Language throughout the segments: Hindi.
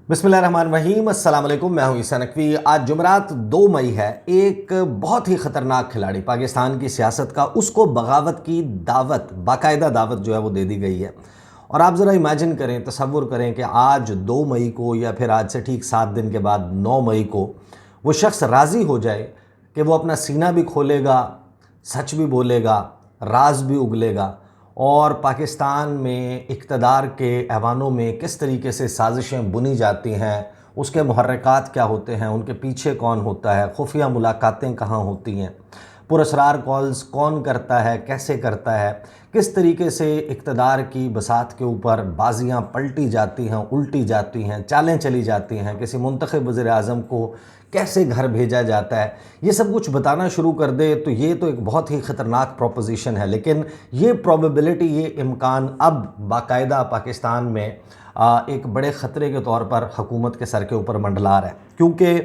बिस्मिल्लाहिर्रहमानिर्रहीम, अस्सलाम वालेकुम। मैं हूं ईसा नकवी। आज जुमरात 2 मई है। एक बहुत ही ख़तरनाक खिलाड़ी पाकिस्तान की सियासत का, उसको बगावत की दावत, बाकायदा दावत जो है वो दे दी गई है। और आप ज़रा इमेजिन करें, तसव्वुर करें कि आज 2 मई को या फिर आज से ठीक 7 दिन के बाद 9 मई को वो शख्स राज़ी हो जाए कि वो अपना सीना भी खोलेगा, सच भी बोलेगा, राज भी उगलेगा और पाकिस्तान में इक़्तिदार के ऐवानों में किस तरीके से साजिशें बुनी जाती हैं, उसके मुहर्रिकात क्या होते हैं, उनके पीछे कौन होता है, खुफिया मुलाकातें कहाँ होती हैं, पुरस्रार कॉल्स कौन करता है, कैसे करता है, किस तरीके से इक़्तिदार की बसात के ऊपर बाजियाँ पलटी जाती हैं, उल्टी जाती हैं, चालें चली जाती हैं, किसी मुंतखब वज़ीर-ए-आज़म को कैसे घर भेजा जाता है, ये सब कुछ बताना शुरू कर दे तो ये तो एक बहुत ही ख़तरनाक प्रोपोज़िशन है। लेकिन ये प्रोबेबिलिटी, ये इम्कान अब बाकायदा पाकिस्तान में एक बड़े ख़तरे के तौर पर हुकूमत के सर के ऊपर मंडला रहा है। क्योंकि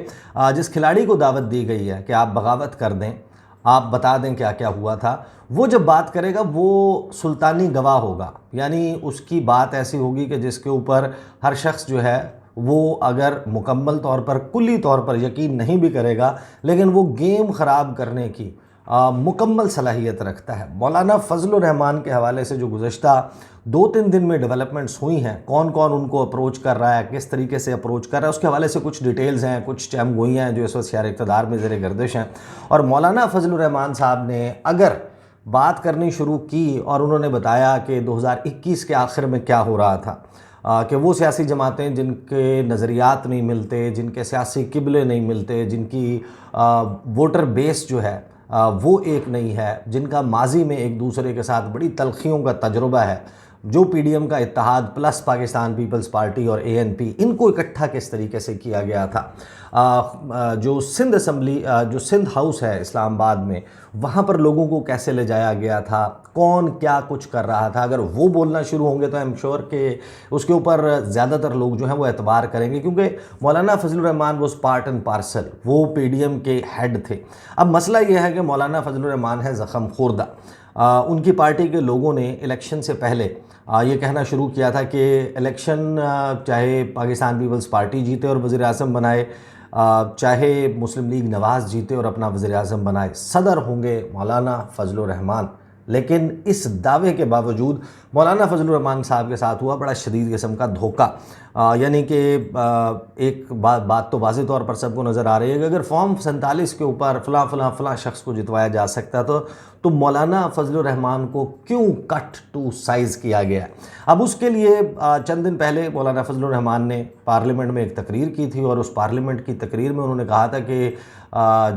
जिस खिलाड़ी को दावत दी गई है कि आप बगावत कर दें, आप बता दें क्या क्या हुआ था, वो जब बात करेगा वो सुल्तानी गवाह होगा। यानी उसकी बात ऐसी होगी कि जिसके ऊपर हर शख्स जो है वो अगर मुकम्मल तौर पर, कुल्ली तौर पर यकीन नहीं भी करेगा, लेकिन वो गेम ख़राब करने की मुकम्मल सलाहियत रखता है। मौलाना फजलुर रहमान के हवाले से जो गुज़श्ता 2-3 दिन में डेवलपमेंट्स हुई हैं, कौन कौन उनको अप्रोच कर रहा है, किस तरीके से अप्रोच कर रहा है, उसके हवाले से कुछ डिटेल्स हैं, कुछ चहमगोइयाँ हैं जो इस वक्त सियार इक़्तिदार में ज़ेर गर्दिश हैं। और मौलाना फजलुर रहमान साहब ने अगर बात करनी शुरू की और उन्होंने बताया कि 2021 के आखिर में क्या हो रहा था, कि वो सियासी जमातें जिनके नज़रियात नहीं मिलते, जिनके सियासी किबले नहीं मिलते, जिनकी वोटर बेस जो है वो एक नहीं है, जिनका माजी में एक दूसरे के साथ बड़ी तलखियों का तजुर्बा है, जो पीडीएम का इत्तेहाद प्लस पाकिस्तान पीपल्स पार्टी और एएनपी, इनको इकट्ठा किस तरीके से किया गया था। जो सिंध असम्बली, जो सिंध हाउस है इस्लामाबाद में, वहाँ पर लोगों को कैसे ले जाया गया था, कौन क्या कुछ कर रहा था, अगर वो बोलना शुरू होंगे तो आई एम श्योर कि उसके ऊपर ज़्यादातर लोग जो हैं वो एतबार करेंगे। क्योंकि मौलाना Fazlur Rahman was part and parcel, वो पीडीएम के हेड थे। अब मसला ये है कि मौलाना फजलुर रहमान है ज़ख़म खुर्दा। उनकी पार्टी के लोगों ने इलेक्शन से पहले ये कहना शुरू किया था कि इलेक्शन चाहे पाकिस्तान पीपल्स पार्टी जीते और वज़ीर-ए-आज़म बनाए, चाहे मुस्लिम लीग नवाज़ जीते और अपना वज़ीर-ए-आज़म बनाए, सदर होंगे मौलाना फजलुर रहमान। लेकिन इस दावे के बावजूद मौलाना फजलुर रहमान साहब के साथ हुआ बड़ा शदीद किस्म का धोखा। यानी कि एक बात तो वाज़ेह तौर पर सबको नज़र आ रही है कि अगर फॉर्म 47 के ऊपर फ़लाँ शख्स को जितवाया जा सकता तो मौलाना फजलुर रहमान को क्यों कट टू साइज़ किया गया। अब उसके लिए चंद दिन पहले मौलाना फजलुर रहमान ने पार्लियामेंट में एक तकरीर की थी और उस पार्लियामेंट की तकरीर में उन्होंने कहा था कि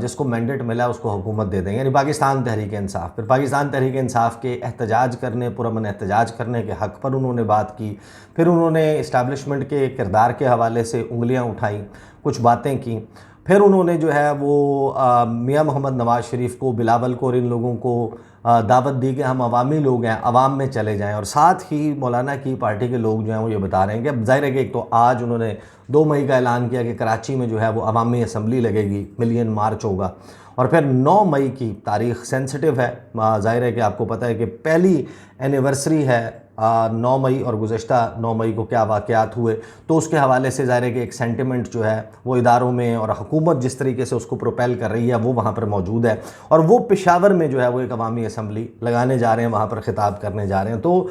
जिसको मैंडेट मिला उसको हुकूमत दे दें, यानी पाकिस्तान तहरीक इंसाफ। फिर पाकिस्तान तहरीक इंसाफ के एहतजाज करने, पुरअमन एहतजाज करने के हक़ पर उन्होंने बात की। फिर उन्होंने इस्टेब्लिशमेंट के किरदार के हवाले से उंगलियां उठाई, कुछ बातें की। फिर उन्होंने जो है वो मियां मोहम्मद नवाज़ शरीफ को, बिलावल को और इन लोगों को दावत दी कि हम अवामी लोग हैं, अवाम में चले जाएं। और साथ ही मौलाना की पार्टी के लोग जो हैं वो ये बता रहे हैं कि अब ज़ाहिर है कि एक तो आज उन्होंने 2 मई का ऐलान किया कि कराची में जो है वो अवामी असम्बली लगेगी, मिलियन मार्च होगा। और फिर 9 मई की तारीख़ सेंसिटिव है, ज़ाहिर है कि आपको पता है कि पहली एनिवर्सरी है 9 मई और गुज़श्ता 9 मई को क्या वाक़यात हुए, तो उसके हवाले से ज़ाहिर है कि एक सेंटिमेंट जो है वो इदारों में और हुकूमत जिस तरीके से उसको प्रोपेल कर रही है वो वहाँ पर मौजूद है। और वो पेशावर में जो है वो एक अवामी असम्बली लगाने जा रहे हैं, वहाँ पर ख़िताब करने जा रहे हैं। तो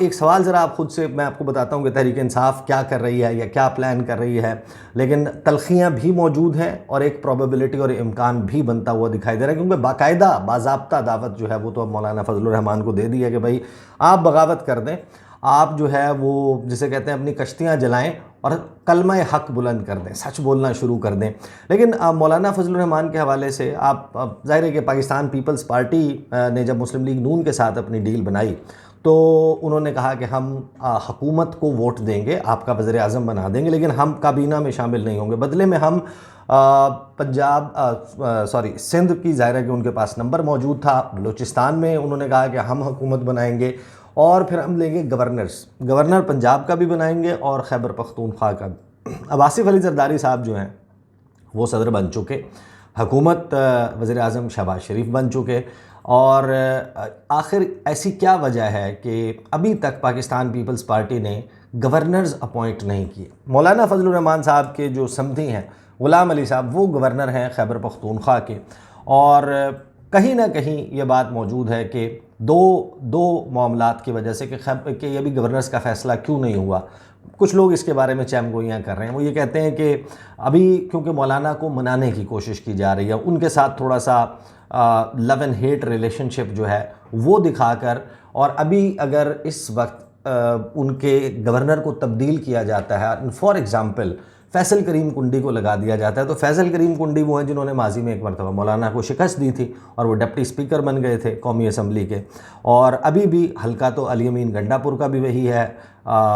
एक सवाल ज़रा आप ख़ुद से, मैं आपको बताता हूँ कि तहरीक इंसाफ क्या कर रही है या क्या प्लान कर रही है, लेकिन तलखियाँ भी मौजूद हैं और एक प्रोबेबिलिटी और इम्कान भी बनता हुआ दिखाई दे रहा है। क्योंकि बाकायदा बाज़ाब्ता दावत जो है वो तो अब मौलाना फजलुर रहमान को दे दी है कि भाई आप बगावत कर दें, आप जो है वो जिसे कहते हैं अपनी कश्तियाँ जलाएं और कलमा हक़ बुलंद कर दें, सच बोलना शुरू कर दें। लेकिन मौलाना फजलुर रहमान के हवाले से आप ज़ाहिर है कि पाकिस्तान पीपल्स पार्टी ने जब मुस्लिम लीग नून के साथ अपनी डील बनाई तो उन्होंने कहा कि हम हुकूमत को वोट देंगे, आपका वज़ीर-ए-आज़म बना देंगे, लेकिन हम काबीना में शामिल नहीं होंगे। बदले में हम सिंध की, ज़ाहिर है कि उनके पास नंबर मौजूद था, बलूचिस्तान में उन्होंने कहा कि हम हुकूमत बनाएंगे और फिर हम लेंगे गवर्नर पंजाब का भी बनाएंगे और खैबर पख्तूनख्वा का भी। अब आसिफ अली जरदारी साहब जो हैं वो सदर बन चुके, हुकूमत वज़ीर-ए-आज़म शहबाज शरीफ बन चुके। और आखिर ऐसी क्या वजह है कि अभी तक पाकिस्तान पीपल्स पार्टी ने गवर्नर्स अपॉइंट नहीं किए। मौलाना फजलुर रहमान साहब के जो समधी हैं ग़ुलाम अली साहब, वो गवर्नर हैं खैबर पख्तूनख्वा के, और कहीं ना कहीं ये बात मौजूद है कि दो मामलात की वजह से कि ये भी गवर्नर्स का फ़ैसला क्यों नहीं हुआ। कुछ लोग इसके बारे में चैमगोइयाँ कर रहे हैं। वो ये कहते हैं कि अभी क्योंकि मौलाना को मनाने की कोशिश की जा रही है, उनके साथ थोड़ा सा लव एंड हेट रिलेशनशिप जो है वो दिखाकर, और अभी अगर इस वक्त उनके गवर्नर को तब्दील किया जाता है, फॉर एग्ज़ाम्पल फैसल करीम कुंडी को लगा दिया जाता है, तो फैसल करीम कुंडी वो हैं जिन्होंने माजी में एक मरतबा मौलाना को शिकस्त दी थी और वो डिप्टी स्पीकर बन गए थे कौमी असम्बली के, और अभी भी हल्का तो अली अमीन गंडापुर का भी वही है,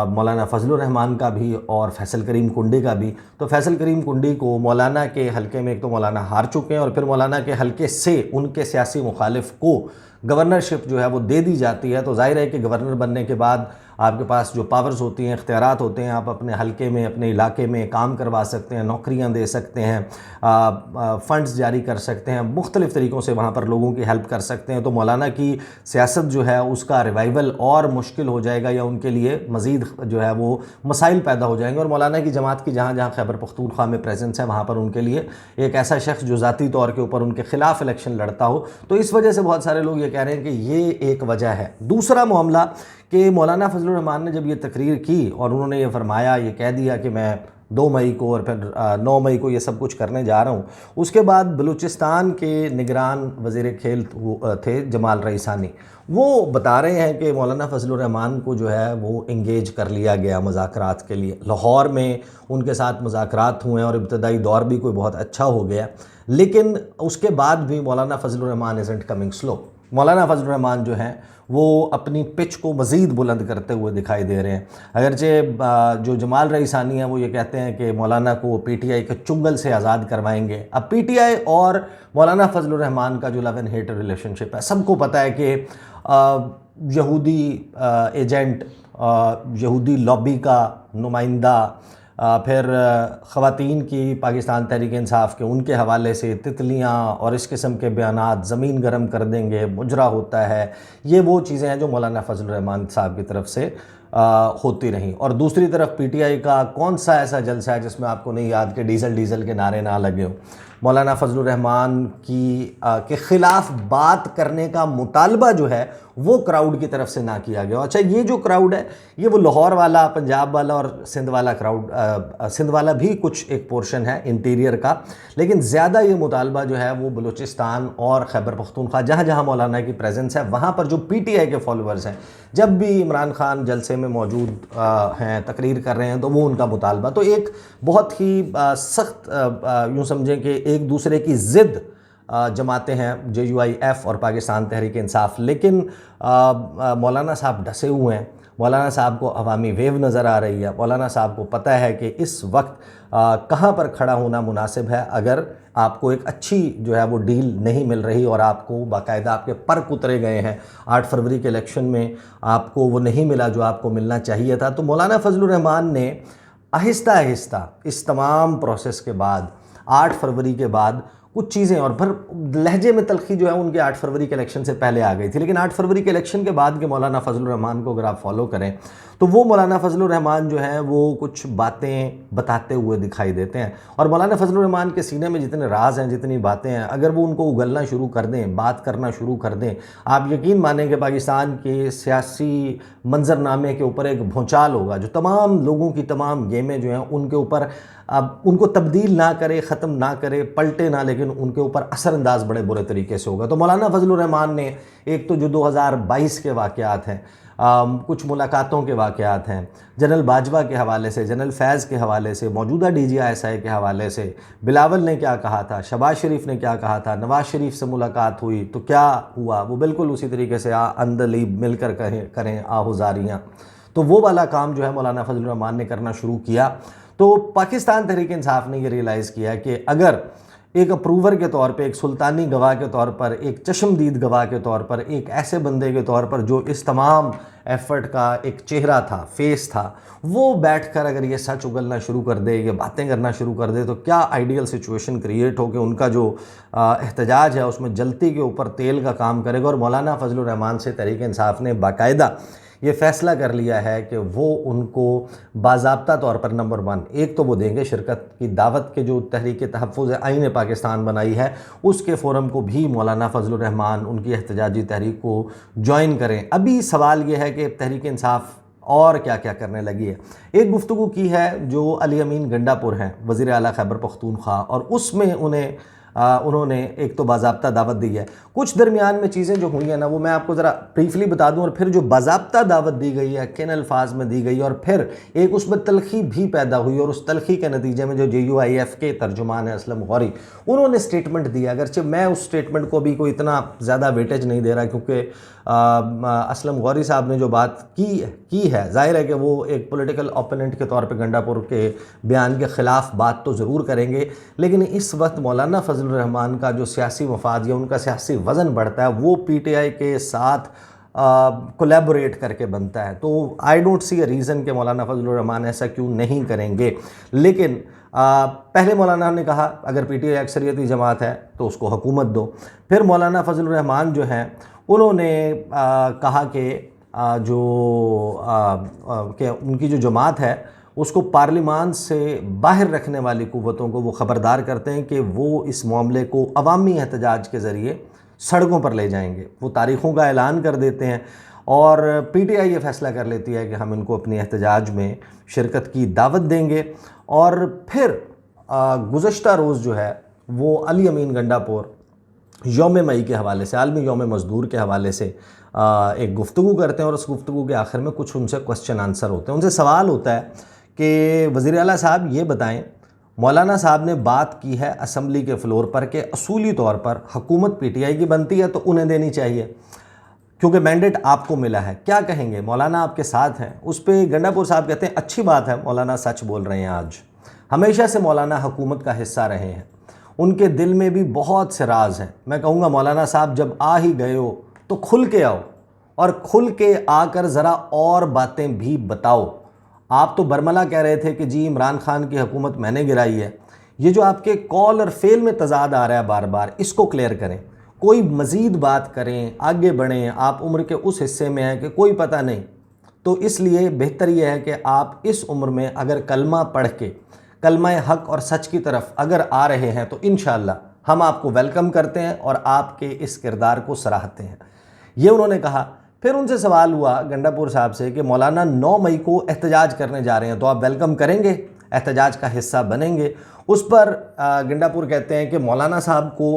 मौलाना फजलुर रहमान का भी और फैसल करीम कुंडी का भी। तो फैसल करीम कुंडी को मौलाना के हल्के में एक तो मौलाना हार चुके हैं, और फिर मौलाना के हल्के से उनके सियासी मुखालिफ को गवर्नरशिप जो है वो दे दी जाती है। तो जाहिर है कि गवर्नर बनने के बाद आपके पास जो पावर्स होती हैं, इख्तियारात होते हैं, आप अपने हलके में, अपने इलाके में काम करवा सकते हैं, नौकरियां दे सकते हैं, फ़ंड्स जारी कर सकते हैं, मुख्तलिफ़ तरीक़ों से वहाँ पर लोगों की हेल्प कर सकते हैं। तो मौलाना की सियासत जो है उसका रिवाइवल और मुश्किल हो जाएगा, या उनके लिए मज़ीद जो है वो मसाइल पैदा हो जाएंगे। और मौलाना की जमात की जहाँ जहाँ खैबर पख्तूनख्वा में प्रेजेंस है, वहाँ पर उनके लिए एक ऐसा शख्स जो ज़ाती तौर के ऊपर उनके ख़िलाफ़ इलेक्शन लड़ता हो, तो इस वजह से बहुत सारे लोग ये कह रहे हैं कि ये एक वजह है। दूसरा मामला कि मौलाना फजलुर रहमान ने जब ये तकरीर की और उन्होंने ये फरमाया, ये कह दिया कि मैं 2 मई को और फिर 9 मई को ये सब कुछ करने जा रहा हूँ, उसके बाद बलूचिस्तान के निगरान वज़ीर खेल थे जमाल रईसानी, वो बता रहे हैं कि मौलाना फजलुर रहमान को जो है वो इंगेज कर लिया गया मुज़ाकरात के लिए। लाहौर में उनके साथ मुज़ाकरात हुए और इब्तदाई दौर भी कोई बहुत अच्छा हो गया, लेकिन उसके बाद भी मौलाना Fazlur Rahman isn't coming slow. मौलाना फजलुर रहमान जो हैं वो अपनी पिच को मज़ीद बुलंद करते हुए दिखाई दे रहे हैं। अगरचे जो जमाल रईसानी हैं वो ये कहते हैं कि मौलाना को पीटीआई के चुंगल से आज़ाद करवाएंगे। अब पीटीआई और मौलाना फजलुर रहमान का जो लव एंड हेट रिलेशनशिप है, सबको पता है कि यहूदी एजेंट, यहूदी लॉबी का नुमाइंदा, फिर ख़वातीन की पाकिस्तान तहरीक इंसाफ के उनके हवाले से तितलियाँ और इस किस्म के बयानात ज़मीन गर्म कर देंगे, मुजरा होता है, ये वो चीज़ें हैं जो मौलाना फजलुर रहमान साहब की तरफ से होती रहीं। और दूसरी तरफ पीटीआई का कौन सा ऐसा जलसा है जिसमें आपको नहीं याद कि डीज़ल डीज़ल के नारे ना लगे हों। मौलाना फजलुर रहमान के ख़िलाफ़ बात करने का मुतालबा जो है वो क्राउड की तरफ से ना किया गया। अच्छा, ये जो क्राउड है ये वो लाहौर वाला, पंजाब वाला और सिंध वाला क्राउड, सिंध वाला भी कुछ एक पोर्शन है इंटीरियर का, लेकिन ज़्यादा ये मुतालबा जो है वो बलूचिस्तान और खैबर पख्तूनख्वा जहाँ जहाँ मौलाना की प्रेजेंस है वहाँ पर जो पीटीआई के फॉलोअर्स हैं, जब भी इमरान खान जलसे में मौजूद हैं, तकरीर कर रहे हैं, तो वो उनका मुतालबा तो एक बहुत ही सख्त, यूँ समझें कि एक दूसरे की ज़िद जमाते हैं JUIF और पाकिस्तान तहरीक इंसाफ। लेकिन मौलाना साहब ढसे हुए हैं, मौलाना साहब को अवामी वेव नज़र आ रही है, मौलाना साहब को पता है कि इस वक्त कहाँ पर खड़ा होना मुनासिब है अगर आपको एक अच्छी जो है वो डील नहीं मिल रही और आपको बाकायदा आपके पर कुतरे गए हैं। 8 फरवरी के इलेक्शन में आपको वो नहीं मिला जो आपको मिलना चाहिए था। तो मौलाना फजलुर रहमान ने आहिस्ता आहिस्ता इस तमाम प्रोसेस के बाद 8 फरवरी के बाद कुछ चीज़ें, और फिर लहजे में तलखी जो है उनके 8 फरवरी के इलेक्शन से पहले आ गई थी, लेकिन 8 फरवरी के इलेक्शन के बाद के मौलाना फजलुर रहमान को अगर आप फॉलो करें तो वो मौलाना फजलुर रहमान जो है वो कुछ बातें बताते हुए दिखाई देते हैं। और मौलाना फजलुर रहमान के सीने में जितने राज हैं, जितनी बातें हैं, अगर वो उनको उगलना शुरू कर दें, बात करना शुरू कर दें, आप यकीन मानें कि पाकिस्तान के सियासी मंजरनामे के ऊपर एक भूचाल होगा जो तमाम लोगों की तमाम गेमें जो हैं उनके ऊपर, अब उनको तब्दील ना करे, ख़त्म ना करे, पलटे ना, लेकिन उनके ऊपर असरअंदाज बड़े बुरे तरीके से होगा। तो मौलाना फजलुर रहमान ने एक तो जो 2022 के वाक़यात हैं, कुछ मुलाकातों के वाक़यात हैं, जनरल बाजवा के हवाले से, जनरल फैज़ के हवाले से, मौजूदा DGI के हवाले से, बिलावल ने क्या कहा था, शहबाज शरीफ ने क्या कहा था, नवाज़ शरीफ से मुलाकात हुई तो क्या हुआ, वो बिल्कुल उसी तरीके से अंदली मिलकर करें आहुजारियाँ। तो वो वाला काम जो है मौलाना फजलुर रहमान ने करना शुरू किया। तो पाकिस्तान तहरीक इंसाफ ने ये रियलाइज़ किया कि अगर एक अप्रूवर के तौर पे, एक सुल्तानी गवाह के तौर पर, एक चश्मदीद गवाह के तौर पर, एक ऐसे बंदे के तौर पर जो इस तमाम एफ़र्ट का एक चेहरा था, फेस था, वो बैठकर अगर ये सच उगलना शुरू कर दे, ये बातें करना शुरू कर दे, तो क्या आइडियल सिचुएशन क्रिएट हो कि उनका जो एहतजाज है उसमें जलती के ऊपर तेल का काम करेगा। और मौलाना फजलुर रहमान से तहरीक इंसाफ ने बाकायदा ये फ़ैसला कर लिया है कि वो उनको बाज़ाब्ता तौर पर नंबर 1 एक तो वो देंगे शिरकत की दावत के जो तहरीक तहफ़्फ़ुज़ आईन पाकिस्तान बनाई है उसके फ़ोरम को भी मौलाना फ़ज़लुर रहमान उनकी एहतजाजी तहरीक को जॉइन करें। अभी सवाल ये है कि तहरीक इंसाफ़ और क्या क्या करने लगी है। एक गुफ्तगू की है जो अली अमीन गंडापुर हैं वज़ीर आला खैबर पख्तूनख्वा, और उसमें उन्होंने एक तो बाज़ाब्ता दावत दी है। कुछ दरमियान में चीज़ें जो हुई हैं ना वो मैं आपको ज़रा ब्रीफली बता दूं, और फिर जो बाज़ाब्ता दावत दी गई है किन अल्फाज में दी गई, और फिर एक उसमें तलखी भी पैदा हुई, और उस तलखी के नतीजे में जो JUIF के तर्जुमान है असलम गौरी उन्होंने स्टेटमेंट दिया। अगरचे मैं उस स्टेटमेंट को भी कोई इतना ज़्यादा वेटेज नहीं दे रहा, क्योंकि असलम गौरी साहब ने जो बात की है ज़ाहिर है कि वो एक पॉलिटिकल ओपोनेंट के तौर पे गंडापुर के बयान के ख़िलाफ़ बात तो ज़रूर करेंगे, लेकिन इस वक्त मौलाना फ़ज़लुर रहमान का जो सियासी मफाद या उनका सियासी वज़न बढ़ता है वो PTI के साथ कोलैबोरेट करके बनता है। तो I don't see a reason कि मौलाना फ़ज़लुर रहमान ऐसा क्यों नहीं करेंगे। लेकिन पहले मौलाना ने कहा अगर PTI अक्सरियती जमात है तो उसको हुकूमत दो। फिर मौलाना फ़ज़लुर रहमान जो हैं उन्होंने कहा कि कि उनकी जो जमात है उसको पार्लिमान से बाहर रखने वाली कुव्वतों को वो ख़बरदार करते हैं कि वो इस मामले को अवामी एहतजाज के ज़रिए सड़कों पर ले जाएंगे। वो तारीख़ों का ऐलान कर देते हैं और PTI ये फ़ैसला कर लेती है कि हम इनको अपनी एहतजाज में शिरकत की दावत देंगे। और फिर गुज़श्ता रोज़ जो है वो अली अमीन गंडापुर यौम मई के हवाले से, आलमी यौम मज़दूर के हवाले से एक गुफ्तगू करते हैं, और उस गुफ्तगू के आखिर में कुछ उनसे क्वेश्चन आंसर होते हैं। उनसे सवाल होता है कि वज़ीर आला साहब ये बताएं, मौलाना साहब ने बात की है असम्बली के फ़्लोर पर कि असूली तौर पर हुकूमत PTI की बनती है तो उन्हें देनी चाहिए क्योंकि मैंडेट आपको मिला है, क्या कहेंगे? मौलाना आपके साथ हैं। उस पर गंडापुर साहब कहते हैं अच्छी बात है, मौलाना सच बोल रहे हैं। आज हमेशा से मौलाना हुकूमत का हिस्सा रहे हैं, उनके दिल में भी बहुत से राज हैं। मैं कहूँगा मौलाना साहब जब आ ही गए हो तो खुल के आओ, और खुल के आकर ज़रा और बातें भी बताओ। आप तो बरमला कह रहे थे कि जी इमरान खान की हुकूमत मैंने गिराई है। ये जो आपके कॉल और फेल में तजाद आ रहा है बार बार, इसको क्लियर करें, कोई मज़ीद बात करें, आगे बढ़ें। आप उम्र के उस हिस्से में हैं कि कोई पता नहीं, तो इसलिए बेहतर यह है कि आप इस उम्र में अगर कलमा पढ़ के कलमा हक और सच की तरफ अगर आ रहे हैं तो इंशाअल्लाह हम आपको वेलकम करते हैं और आपके इस किरदार को सराहते हैं। ये उन्होंने कहा। फिर उनसे सवाल हुआ गंडापुर साहब से कि मौलाना 9 मई को एहतजाज करने जा रहे हैं तो आप वेलकम करेंगे, एहतजाज का हिस्सा बनेंगे? उस पर गंडापुर कहते हैं कि मौलाना साहब को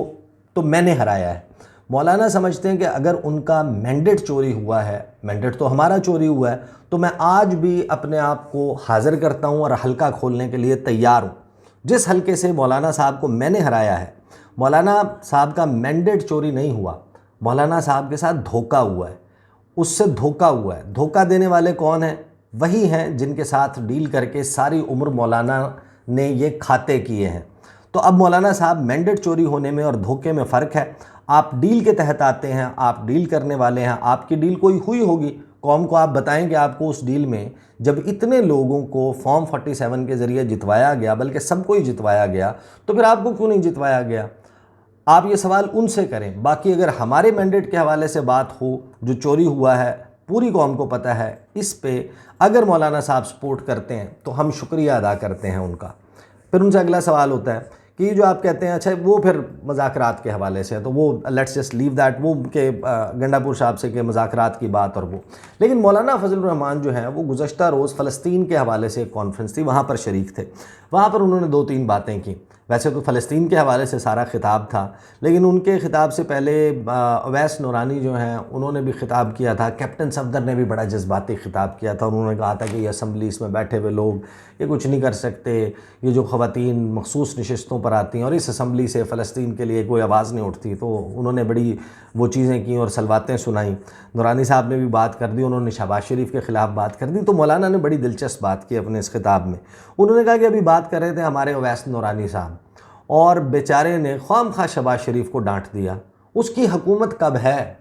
तो मैंने हराया है। मौलाना समझते हैं कि अगर उनका मैंडेट चोरी हुआ है, मैंडेट तो हमारा चोरी हुआ है, तो मैं आज भी अपने आप को हाजिर करता हूँ और हल्का खोलने के लिए तैयार हूँ। जिस हल्के से मौलाना साहब को मैंने हराया है, मौलाना साहब का मैंडेट चोरी नहीं हुआ, मौलाना साहब के साथ धोखा हुआ है, उससे धोखा हुआ है। धोखा देने वाले कौन हैं? वही हैं जिनके साथ डील करके सारी उम्र मौलाना ने ये खाते किए हैं। तो अब मौलाना साहब मैंडेट चोरी होने में और धोखे में फ़र्क है। आप डील के तहत आते हैं, आप डील करने वाले हैं, आपकी डील कोई हुई होगी, कौम को आप बताएं कि आपको उस डील में जब इतने लोगों को फॉर्म 47 के ज़रिए जितवाया गया, बल्कि सबको ही जितवाया गया, तो फिर आपको क्यों नहीं जितवाया गया? आप ये सवाल उनसे करें। बाकी अगर हमारे मैंडेट के हवाले से बात हो, जो चोरी हुआ है पूरी कौम को पता है, इस पे अगर मौलाना साहब सपोर्ट करते हैं तो हम शुक्रिया अदा करते हैं उनका। फिर उनसे अगला सवाल होता है कि जो आप कहते हैं, अच्छा वो फिर मज़ाकरात के हवाले से, तो वो लेट्स जस्ट लीव दैट, वो के गंडापुर साहब से के मज़ाकरात की बात और वो। लेकिन मौलाना फ़ज़लुर रहमान जो हैं वो गुज़श्ता रोज़ फ़लस्तीन के हवाले से एक कॉन्फ्रेंस थी, वहाँ पर शरीक थे। वहाँ पर उन्होंने 2-3 बातें की। वैसे तो फ़लस्तीन के हवाले से सारा ख़िताब था, लेकिन उनके ख़िताब से पहले अवैस नूरानी जो हैं उन्होंने भी ख़िताब किया था। कैप्टन सफदर ने भी बड़ा जज्बाती ख़िताब किया था। उन्होंने कहा था कि ये असम्बली, इसमें बैठे हुए लोग ये कुछ नहीं कर सकते, ये जो ख़वातीन मखसूस नशिस्तों पर आती हैं और इस असम्बली से फ़लस्तीन के लिए कोई आवाज़ नहीं उठती, तो उन्होंने बड़ी वो चीज़ें की और सलवातें सुनाई। नूरानी साहब ने भी बात कर दी, उन्होंने शहबाज शरीफ के ख़िलाफ़ बात कर दी। तो मौलाना ने बड़ी दिलचस्प बात की अपने इस ख़िताब में। उन्होंने कहा कि अभी बात कर रहे थे हमारे अवैस नूरानी साहब, और बेचारे ने ख्वामखा शहबाज शरीफ को डांट दिया। उसकी हुकूमत कब है?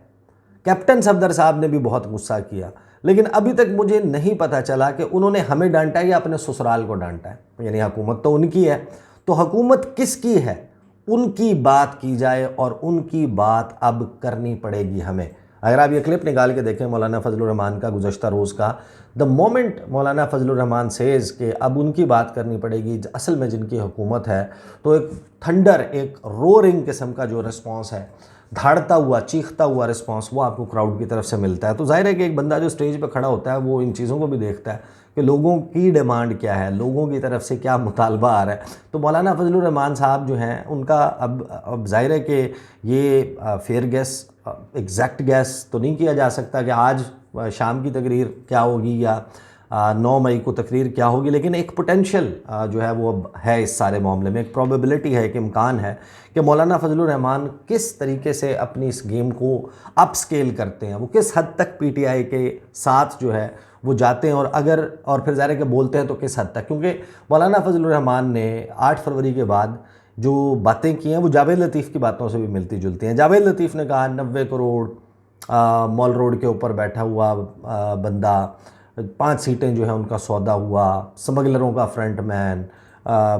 कैप्टन सफदर साहब ने भी बहुत गुस्सा किया, लेकिन अभी तक मुझे नहीं पता चला कि उन्होंने हमें डांटा या अपने ससुराल को डांटा है। यानी हुकूमत तो उनकी है, तो हुकूमत किसकी है? उनकी बात की जाए और उनकी बात अब करनी पड़ेगी हमें। अगर आप ये क्लिप निकाल के देखें मौलाना फजलुर रहमान का गुज़श्ता रोज़ का, the moment Maulana Fazlur Rahman says कि अब उनकी बात करनी पड़ेगी असल में जिनकी हुकूमत है, तो एक थंडर, एक रोरिंग किस्म का जो रिस्पॉन्स है, धाड़ता हुआ चीखता हुआ रिस्पॉन्स, वो आपको क्राउड की तरफ से मिलता है। तो जाहिर है कि एक बंदा जो स्टेज पर खड़ा होता है वो इन चीज़ों को भी देखता है कि लोगों की डिमांड क्या है, लोगों की तरफ से क्या मुतालबा आ रहा है। तो मौलाना फजलुर रहमान साहब जो हैं उनका अब जाहिर है कि ये फेयर गेस, एग्जैक्ट गैस तो नहीं किया जा सकता कि आज शाम की तकरीर क्या होगी या 9 मई को तकरीर क्या होगी, लेकिन एक पोटेंशियल जो है वो अब है इस सारे मामले में, एक प्रोबेबिलिटी है, एक इम्कान है कि मौलाना फजलुर रहमान किस तरीके से अपनी इस गेम को अप स्केल करते हैं, वो किस हद तक पीटीआई के साथ जो है वो जाते हैं, और फिर ज़ाहिर है कि बोलते हैं तो किस हद तक, क्योंकि मौलाना फजलुर रहमान ने 8 फरवरी के बाद जो बातें की हैं वो जावेद लतीफ़ की बातों से भी मिलती जुलती हैं। जावेद लतीफ़ ने कहा 90 करोड़ मॉल रोड के ऊपर बैठा हुआ बंदा, 5 सीटें जो है उनका सौदा हुआ, स्मगलरों का फ्रंट मैन,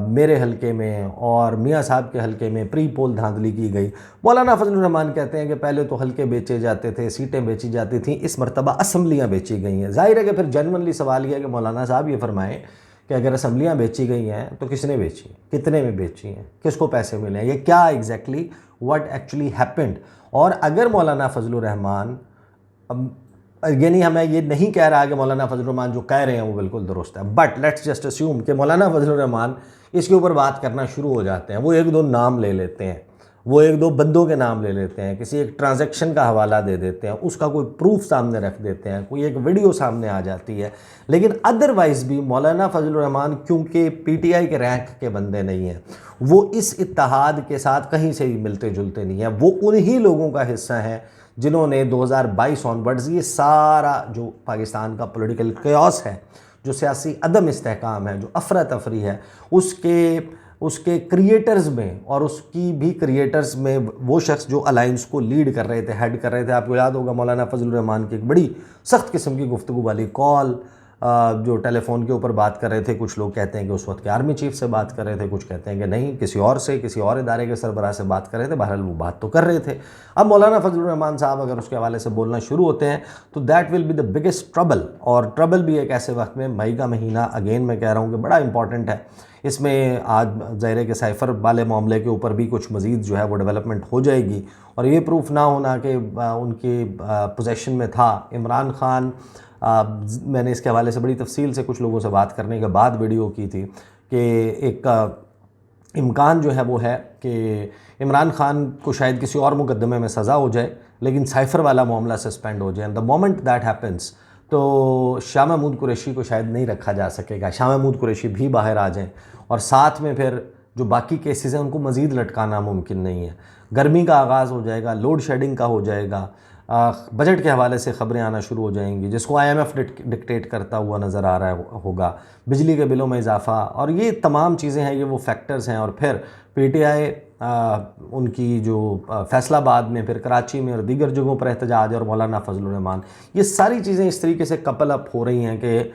मेरे हलके में और मियाँ साहब के हलके में प्री पोल धांधली की गई। मौलाना फजलुर रहमान कहते हैं कि पहले तो हलके बेचे जाते थे, सीटें बेची जाती थी, इस मरतबा असम्बलियाँ बेची गई हैं। जाहिर है कि फिर जनरली सवाल यह है कि मौलाना साहब ये फरमाएँ कि अगर असम्बलियाँ बेची गई हैं तो किसने बेची, कितने में बेची हैं, किसको पैसे मिले हैं, ये क्या एग्जैक्टली व्हाट एक्चुअली हैपेंड। और अगर मौलाना फजलुर रहमान, यानी हमें ये नहीं कह रहा कि मौलाना फजलुर रहमान जो कह रहे हैं वो बिल्कुल दुरुस्त है, बट लेट्स जस्ट अस्यूम कि मौलाना फजलुर रहमान इसके ऊपर बात करना शुरू हो जाते हैं, वो एक दो नाम ले लेते हैं, वो एक दो बंदों के नाम ले लेते हैं, किसी एक ट्रांजैक्शन का हवाला दे देते हैं, उसका कोई प्रूफ सामने रख देते हैं, कोई एक वीडियो सामने आ जाती है, लेकिन अदरवाइज़ भी मौलाना फजलुर रहमान क्योंकि पीटीआई के रैंक के बंदे नहीं हैं, वो इस इत्तेहाद के साथ कहीं से भी मिलते जुलते नहीं हैं। वो उन्हीं लोगों का हिस्सा हैं जिन्होंने 2022 ऑनवर्ड्स ये सारा जो पाकिस्तान का पॉलिटिकल कयास है, जो सियासी अदम इस्तेहकाम है, जो अफरा तफरी है, उसके क्रिएटर्स में और उसकी भी क्रिएटर्स में वो शख्स जो अलायंस को लीड कर रहे थे, हेड कर रहे थे। आपको याद होगा मौलाना फजलुर रहमान की एक बड़ी सख्त किस्म की गुफ्तगू वाली कॉल जो टेलीफोन के ऊपर बात कर रहे थे, कुछ लोग कहते हैं कि उस वक्त के आर्मी चीफ से बात कर रहे थे, कुछ कहते हैं कि नहीं किसी और इदारे के सरबराह से बात कर रहे थे, बहरहाल वो बात तो कर रहे थे। अब मौलाना फजलुर रहमान साहब अगर उसके हवाले से बोलना शुरू होते हैं तो that will be the biggest trouble, और ट्रबल भी एक ऐसे वक्त में, मई का महीना अगेन मैं कह रहा हूँ कि बड़ा इंपॉर्टेंट है। इसमें आज ज़ाहिर है कि साइफ़र वाले मामले के ऊपर भी कुछ मज़ीद जो है वो डेवलपमेंट हो जाएगी, और ये प्रूफ ना होना कि उनके पोजेशन में था इमरान खान। मैंने इसके हवाले से बड़ी तफसील से कुछ लोगों से बात करने के बाद वीडियो की थी कि एक इम्कान जो है वो है कि इमरान खान को शायद किसी और मुकदमे में सज़ा हो जाए, लेकिन साइफ़र वाला मामला सस्पेंड हो जाए। द मोमेंट दैट हैपन्स तो शाह महमूद कुरैशी को शायद नहीं रखा जा सकेगा, शाह महमूद कुरैशी भी बाहर आ जाएं, और साथ में फिर जो बाकी केसेस हैं उनको मज़ीद लटकाना मुमकिन नहीं है। गर्मी का आगाज़ हो जाएगा, लोड शेडिंग का हो जाएगा, बजट के हवाले से ख़बरें आना शुरू हो जाएंगी जिसको IMF डिक्टेट करता हुआ नज़र आ रहा होगा, बिजली के बिलों में इजाफ़ा, और ये तमाम चीज़ें हैं, ये वो फैक्टर्स हैं। और फिर PTI उनकी जो फैसलाबाद में, फिर कराची में और दीगर जगहों पर एहतजाज, और मौलाना फजलुर रहमान, ये सारी चीज़ें इस तरीके से कपल अप हो रही हैं कि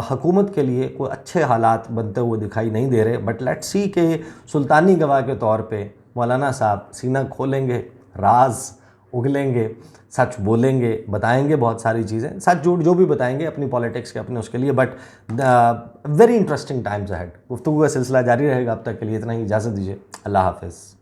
हुकूमत के लिए कोई अच्छे हालात बनते हुए दिखाई नहीं दे रहे। बट लेट्स सी के सुल्तानी गवाह के तौर पे मौलाना साहब सीना खोलेंगे, राज उगलेंगे, सच बोलेंगे, बताएंगे बहुत सारी चीज़ें, सच झूठ जो भी बताएंगे अपनी पॉलिटिक्स के, अपने उसके लिए। But very interesting times ahead. गुफ्तगू का सिलसिला जारी रहेगा, अब तक के लिए इतना ही, इजाज़त दीजिए, अल्लाह हाफ़िज़।